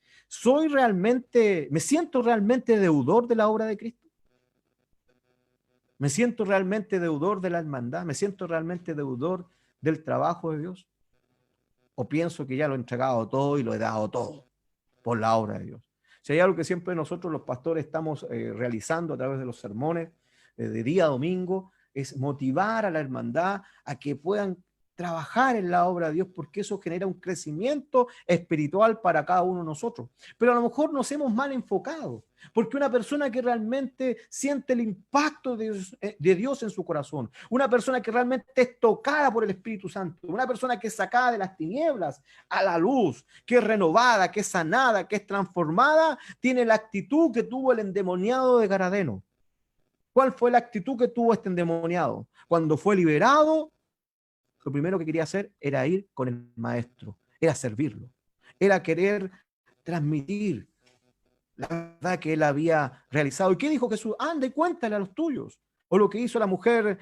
¿me siento realmente deudor de la obra de Cristo? ¿Me siento realmente deudor de la hermandad? ¿Me siento realmente deudor del trabajo de Dios? ¿O pienso que ya lo he entregado todo y lo he dado todo por la obra de Dios? Si hay algo que siempre nosotros los pastores estamos realizando a través de los sermones de día a domingo, es motivar a la hermandad a que puedan trabajar en la obra de Dios, porque eso genera un crecimiento espiritual para cada uno de nosotros. Pero a lo mejor nos hemos mal enfocado, porque una persona que realmente siente el impacto de Dios en su corazón, una persona que realmente es tocada por el Espíritu Santo, una persona que es sacada de las tinieblas a la luz, que es renovada, que es sanada, que es transformada, tiene la actitud que tuvo el endemoniado de Garadeno. ¿Cuál fue la actitud que tuvo este endemoniado? Cuando fue liberado, lo primero que quería hacer era ir con el maestro, era servirlo, era querer transmitir la verdad que él había realizado. ¿Y qué dijo Jesús? Anda y cuéntale a los tuyos. O lo que hizo la mujer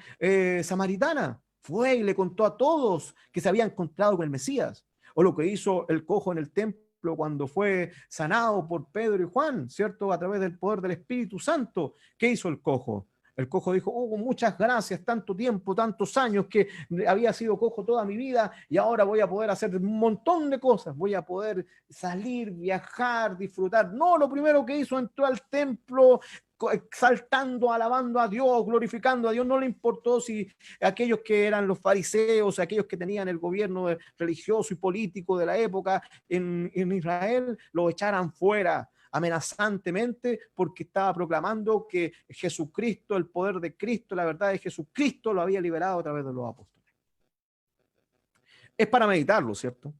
samaritana, fue y le contó a todos que se había encontrado con el Mesías. O lo que hizo el cojo en el templo cuando fue sanado por Pedro y Juan, ¿cierto? A través del poder del Espíritu Santo. ¿Qué hizo el cojo? El cojo dijo, muchas gracias, tanto tiempo, tantos años que había sido cojo toda mi vida y ahora voy a poder hacer un montón de cosas, voy a poder salir, viajar, disfrutar. No, lo primero que hizo, entró al templo exaltando, alabando a Dios, glorificando a Dios. No le importó si aquellos que eran los fariseos, aquellos que tenían el gobierno religioso y político de la época en Israel, lo echaran fuera amenazantemente porque estaba proclamando que Jesucristo, el poder de Cristo, la verdad de Jesucristo lo había liberado a través de los apóstoles. Es para meditarlo, ¿cierto?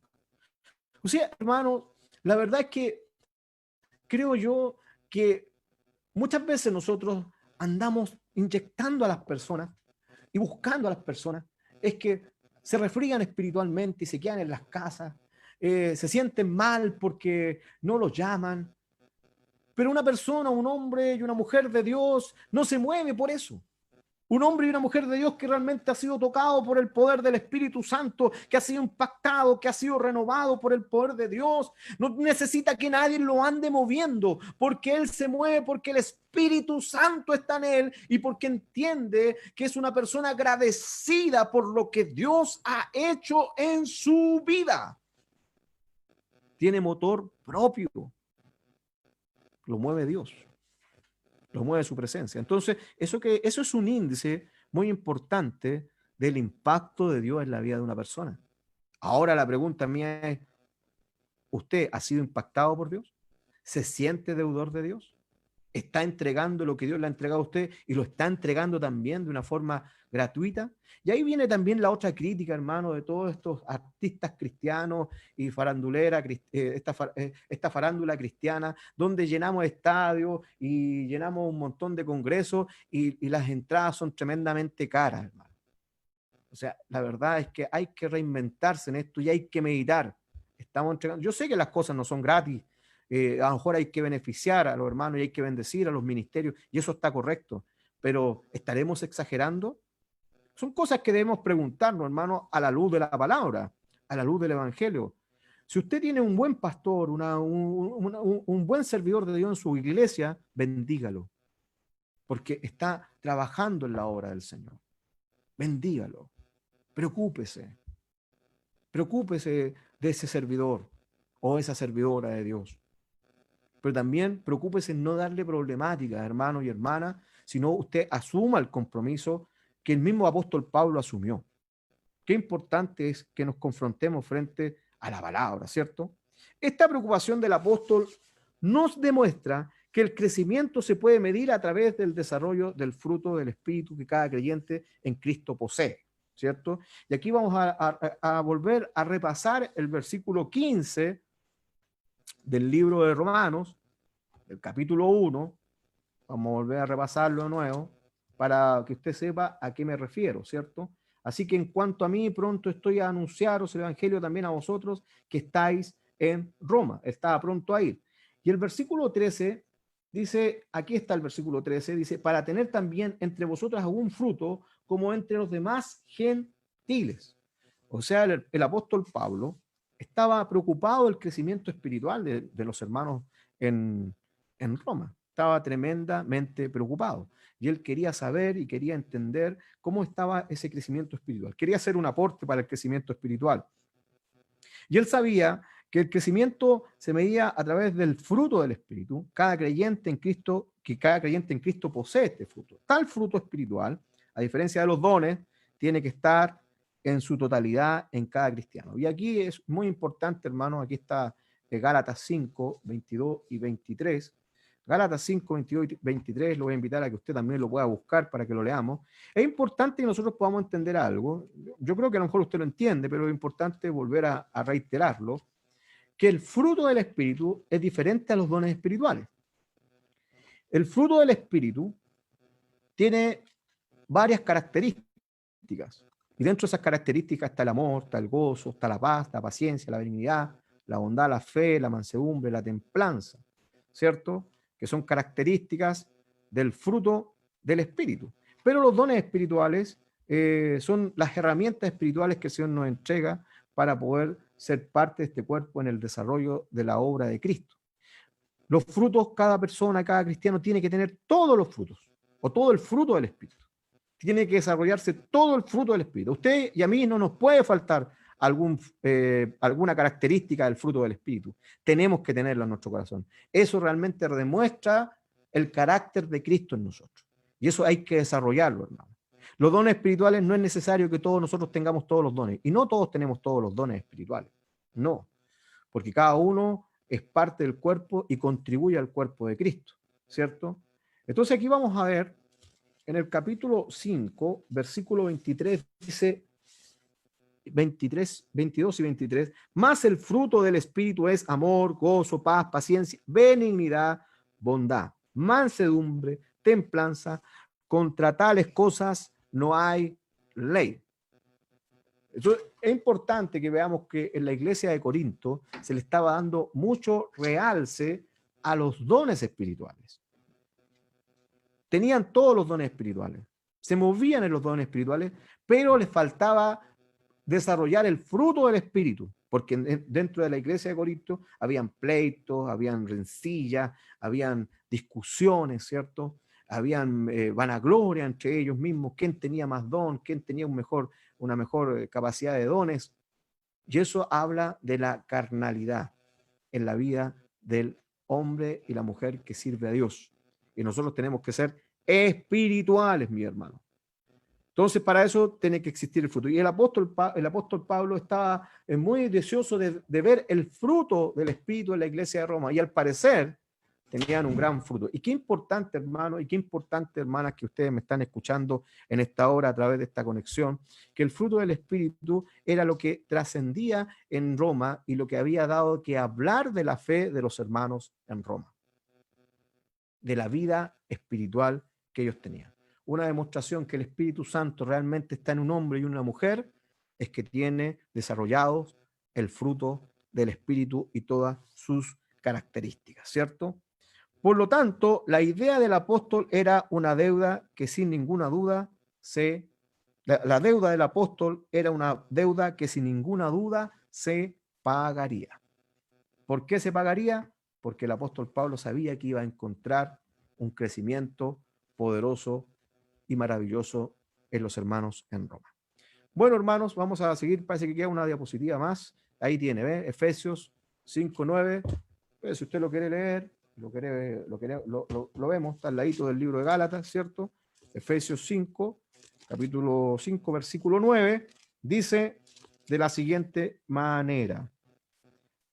O sea, hermanos, la verdad es que creo yo que muchas veces nosotros andamos inyectando a las personas y buscando a las personas, es que se refrían espiritualmente y se quedan en las casas, se sienten mal porque no los llaman. Pero una persona, un hombre y una mujer de Dios no se mueve por eso. Un hombre y una mujer de Dios que realmente ha sido tocado por el poder del Espíritu Santo, que ha sido impactado, que ha sido renovado por el poder de Dios, no necesita que nadie lo ande moviendo, porque él se mueve, porque el Espíritu Santo está en él y porque entiende que es una persona agradecida por lo que Dios ha hecho en su vida. Tiene motor propio. lo mueve Dios, lo mueve su presencia. Entonces, eso es un índice muy importante del impacto de Dios en la vida de una persona. Ahora la pregunta mía es, ¿usted ha sido impactado por Dios? ¿Se siente deudor de Dios? ¿Está entregando lo que Dios le ha entregado a usted y lo está entregando también de una forma gratuita? Y ahí viene también la otra crítica, hermano, de todos estos artistas cristianos y farandulera, esta farándula cristiana, donde llenamos estadios y llenamos un montón de congresos y las entradas son tremendamente caras, hermano. O sea, la verdad es que hay que reinventarse en esto y hay que meditar. Estamos entregando. Yo sé que las cosas no son gratis. A lo mejor hay que beneficiar a los hermanos y hay que bendecir a los ministerios, y eso está correcto. Pero ¿estaremos exagerando? Son cosas que debemos preguntarnos, hermano, a la luz de la palabra, a la luz del Evangelio. Si usted tiene un buen pastor, un buen servidor de Dios en su iglesia, bendígalo, porque está trabajando en la obra del Señor. Bendígalo. Preocúpese. Preocúpese de ese servidor o esa servidora de Dios. Pero también preocúpese en no darle problemáticas, hermanos y hermanas, sino usted asuma el compromiso que el mismo apóstol Pablo asumió. Qué importante es que nos confrontemos frente a la palabra, ¿cierto? Esta preocupación del apóstol nos demuestra que el crecimiento se puede medir a través del desarrollo del fruto del Espíritu que cada creyente en Cristo posee, ¿cierto? Y aquí vamos a volver a repasar el versículo 15 del libro de Romanos, el capítulo 1. Vamos a volver a repasarlo de nuevo para que usted sepa a qué me refiero, ¿cierto? Así que en cuanto a mí, pronto estoy a anunciaros el Evangelio también a vosotros que estáis en Roma. Estaba pronto a ir. Y el versículo 13 dice, aquí está el versículo 13, dice, para tener también entre vosotros algún fruto como entre los demás gentiles. O sea, el apóstol Pablo estaba preocupado del crecimiento espiritual de los hermanos en Roma. Estaba tremendamente preocupado y él quería saber y quería entender cómo estaba ese crecimiento espiritual. Quería hacer un aporte para el crecimiento espiritual. Y él sabía que el crecimiento se medía a través del fruto del Espíritu. Cada creyente en Cristo posee este fruto. Tal fruto espiritual, a diferencia de los dones, tiene que estar en su totalidad en cada cristiano. Y aquí es muy importante, hermanos, aquí está Gálatas 5, 22 y 23. Gálatas 5, 22 y 23, lo voy a invitar a que usted también lo pueda buscar para que lo leamos. Es importante que nosotros podamos entender algo. Yo creo que a lo mejor usted lo entiende, pero es importante volver a reiterarlo, que el fruto del Espíritu es diferente a los dones espirituales. El fruto del Espíritu tiene varias características. Y dentro de esas características está el amor, está el gozo, está la paz, la paciencia, la benignidad, la bondad, la fe, la mansedumbre, la templanza, ¿cierto? Que son características del fruto del Espíritu. Pero los dones espirituales son las herramientas espirituales que el Señor nos entrega para poder ser parte de este cuerpo en el desarrollo de la obra de Cristo. Los frutos, cada persona, cada cristiano tiene que tener todos los frutos, o todo el fruto del Espíritu. Tiene que desarrollarse todo el fruto del Espíritu. A usted y a mí no nos puede faltar alguna característica del fruto del Espíritu. Tenemos que tenerlo en nuestro corazón. Eso realmente demuestra el carácter de Cristo en nosotros. Y eso hay que desarrollarlo, hermano. Los dones espirituales no es necesario que todos nosotros tengamos todos los dones. Y no todos tenemos todos los dones espirituales. No. Porque cada uno es parte del cuerpo y contribuye al cuerpo de Cristo. ¿Cierto? Entonces aquí vamos a ver, en el capítulo 5, versículo 23, dice 22 y 23, más el fruto del Espíritu es amor, gozo, paz, paciencia, benignidad, bondad, mansedumbre, templanza. Contra tales cosas no hay ley. Entonces, es importante que veamos que en la iglesia de Corinto se le estaba dando mucho realce a los dones espirituales. Tenían todos los dones espirituales, se movían en los dones espirituales, pero les faltaba desarrollar el fruto del Espíritu, porque dentro de la iglesia de Corinto habían pleitos, habían rencillas, habían discusiones, ¿cierto? Habían vanagloria entre ellos mismos, quién tenía más don, quién tenía una mejor capacidad de dones, y eso habla de la carnalidad en la vida del hombre y la mujer que sirve a Dios. Y nosotros tenemos que ser espirituales, mi hermano. Entonces, para eso tiene que existir el fruto. Y el apóstol Pablo estaba muy deseoso de ver el fruto del Espíritu en la iglesia de Roma. Y al parecer tenían un gran fruto. Y qué importante, hermano, y qué importante, hermanas, que ustedes me están escuchando en esta hora a través de esta conexión, que el fruto del Espíritu era lo que trascendía en Roma y lo que había dado que hablar de la fe de los hermanos en Roma, de la vida espiritual que ellos tenían. Una demostración que el Espíritu Santo realmente está en un hombre y una mujer es que tiene desarrollados el fruto del Espíritu y todas sus características, ¿cierto? Por lo tanto, la idea del apóstol era una deuda que sin ninguna duda la deuda del apóstol era una deuda que sin ninguna duda se pagaría. ¿Por qué se pagaría? Porque el apóstol Pablo sabía que iba a encontrar un crecimiento poderoso y maravilloso en los hermanos en Roma. Bueno, hermanos, vamos a seguir. Parece que queda una diapositiva más. Ahí tiene, ¿ve? Efesios 5:9. Si usted lo quiere leer, lo vemos, está al ladito del libro de Gálatas, ¿cierto? Efesios 5, capítulo 5, versículo 9, dice de la siguiente manera: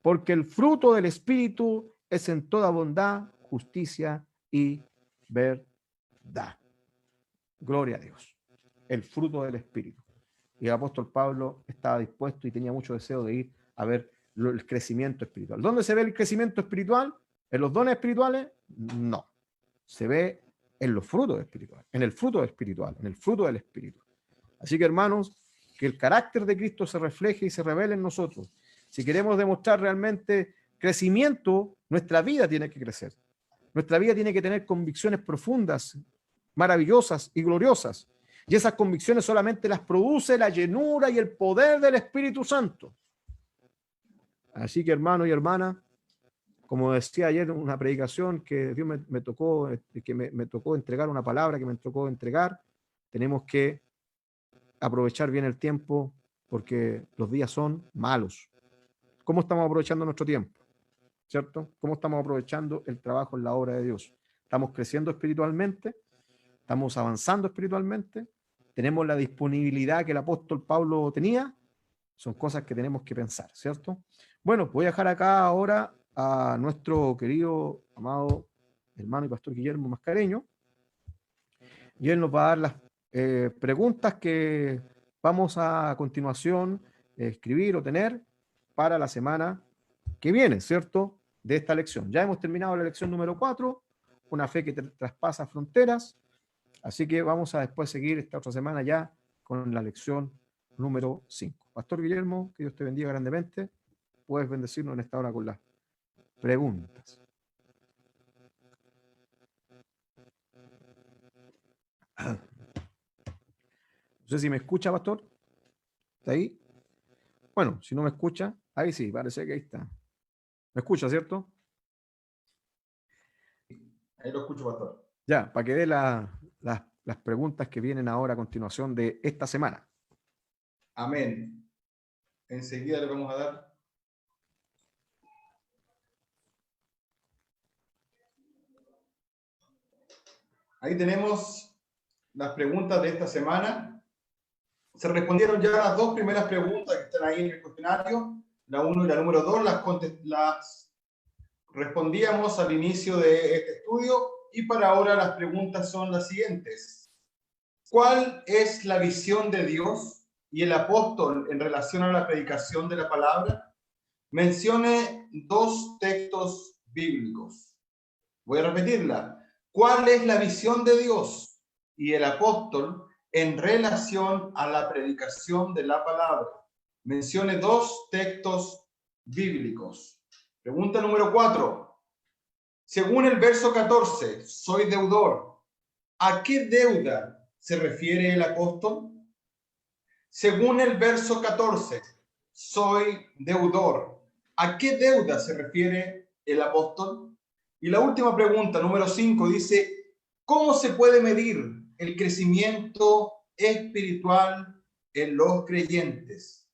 porque el fruto del Espíritu es en toda bondad, justicia y verdad. Gloria a Dios. El fruto del Espíritu. Y el apóstol Pablo estaba dispuesto y tenía mucho deseo de ir a ver el crecimiento espiritual. ¿Dónde se ve el crecimiento espiritual? ¿En los dones espirituales? No. Se ve en los frutos espirituales, en el fruto espiritual, en el fruto del Espíritu. Así que, hermanos, que el carácter de Cristo se refleje y se revele en nosotros. Si queremos demostrar realmente crecimiento, nuestra vida tiene que crecer. Nuestra vida tiene que tener convicciones profundas, maravillosas y gloriosas. Y esas convicciones solamente las produce la llenura y el poder del Espíritu Santo. Así que, hermano y hermana, como decía ayer en una predicación que Dios me tocó entregar una palabra que me tocó entregar, tenemos que aprovechar bien el tiempo porque los días son malos. ¿Cómo estamos aprovechando nuestro tiempo? ¿Cierto? ¿Cómo estamos aprovechando el trabajo en la obra de Dios? ¿Estamos creciendo espiritualmente? ¿Estamos avanzando espiritualmente? ¿Tenemos la disponibilidad que el apóstol Pablo tenía? Son cosas que tenemos que pensar, ¿cierto? Bueno, voy a dejar acá ahora a nuestro querido, amado hermano y pastor Guillermo Mascareño, y él nos va a dar las preguntas que vamos a continuación escribir o tener para la semana que viene, ¿cierto? De esta lección. Ya hemos terminado la lección número 4, una fe que traspasa fronteras, así que vamos a después seguir esta otra semana ya con la lección número 5. Pastor Guillermo, que Dios te bendiga grandemente. Puedes bendecirnos en esta hora con las preguntas. No sé si me escucha, pastor. ¿Está ahí? Bueno, si no me escucha, ahí sí, parece que ahí está. ¿Me escucha, cierto? Ahí lo escucho, pastor. Ya, para que dé las preguntas que vienen ahora a continuación de esta semana. Amén. Enseguida le vamos a dar. Ahí tenemos las preguntas de esta semana. Se respondieron ya las dos primeras preguntas que están ahí en el cuestionario, la 1 y la número 2, las respondíamos al inicio de este estudio y para ahora las preguntas son las siguientes. ¿Cuál es la visión de Dios y el apóstol en relación a la predicación de la palabra? Mencione dos textos bíblicos. Voy a repetirla. ¿Cuál es la visión de Dios y el apóstol en relación a la predicación de la palabra? Mencione dos textos bíblicos. Pregunta número 4. Según el verso 14, soy deudor. ¿A qué deuda se refiere el apóstol? Según el verso 14, soy deudor. ¿A qué deuda se refiere el apóstol? Y la última pregunta, número 5, dice, ¿cómo se puede medir el crecimiento espiritual en los creyentes?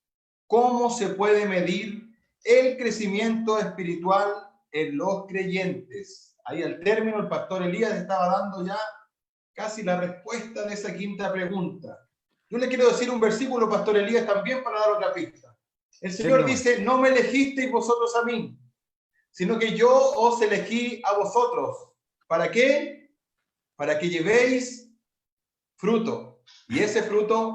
¿Cómo se puede medir el crecimiento espiritual en los creyentes. Ahí al término, el pastor Elías estaba dando ya casi la respuesta de esa quinta pregunta. Yo le quiero decir un versículo, pastor Elías, también para dar otra pista. El Señor dice, no me elegisteis vosotros a mí, sino que yo os elegí a vosotros. ¿Para qué? Para que llevéis fruto. Y ese fruto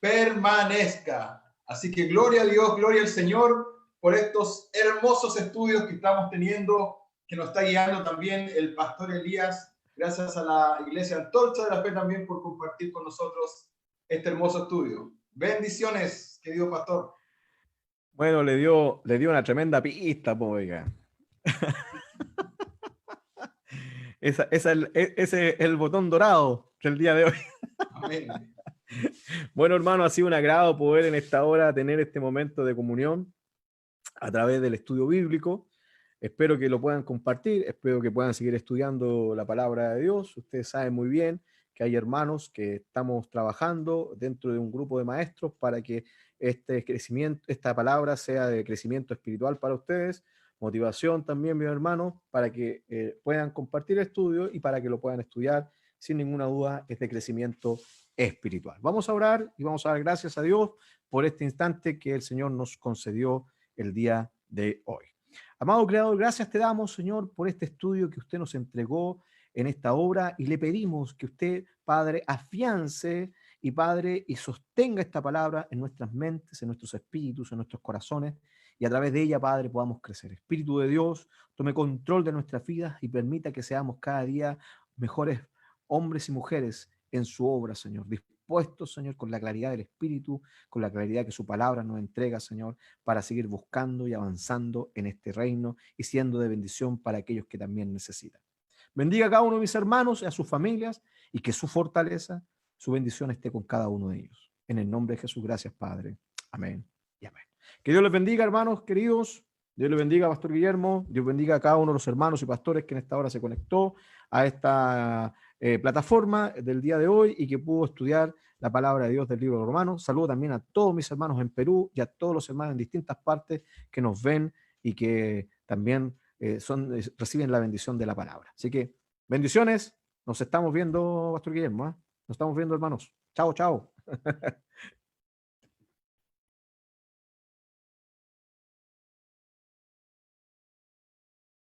permanezca. Así que gloria a Dios, gloria al Señor por estos hermosos estudios que estamos teniendo, que nos está guiando también el pastor Elías. Gracias a la Iglesia Antorcha de la Fe también por compartir con nosotros este hermoso estudio. Bendiciones, querido pastor. Bueno, le dio una tremenda pista, po, oiga. Ese es el botón dorado del día de hoy. Amén. Bueno, hermano, ha sido un agrado poder en esta hora tener este momento de comunión a través del estudio bíblico. Espero que lo puedan compartir, espero que puedan seguir estudiando la palabra de Dios. Ustedes saben muy bien que hay hermanos que estamos trabajando dentro de un grupo de maestros para que este crecimiento, esta palabra sea de crecimiento espiritual para ustedes, motivación también, mis hermanos, para que puedan compartir el estudio y para que lo puedan estudiar sin ninguna duda, es de crecimiento espiritual. Vamos a orar y vamos a dar gracias a Dios por este instante que el Señor nos concedió el día de hoy. Amado Creador, gracias te damos, Señor, por este estudio que usted nos entregó en esta obra y le pedimos que usted, Padre, afiance y, Padre, y sostenga esta palabra en nuestras mentes, en nuestros espíritus, en nuestros corazones y a través de ella, Padre, podamos crecer. Espíritu de Dios, tome control de nuestras vidas y permita que seamos cada día mejores hombres y mujeres en su obra, Señor, dispuestos, Señor, con la claridad del Espíritu, con la claridad que su palabra nos entrega, Señor, para seguir buscando y avanzando en este reino y siendo de bendición para aquellos que también necesitan. Bendiga a cada uno de mis hermanos y a sus familias y que su fortaleza, su bendición esté con cada uno de ellos. En el nombre de Jesús, gracias, Padre. Amén y amén. Que Dios les bendiga, hermanos queridos. Dios les bendiga, Pastor Guillermo. Dios bendiga a cada uno de los hermanos y pastores que en esta hora se conectó a esta plataforma del día de hoy y que pudo estudiar la palabra de Dios del libro de Romanos. Saludo también a todos mis hermanos en Perú y a todos los hermanos en distintas partes que nos ven y que también reciben la bendición de la palabra. Así que bendiciones. Nos estamos viendo, Pastor Guillermo. Nos estamos viendo, hermanos. Chao, chao.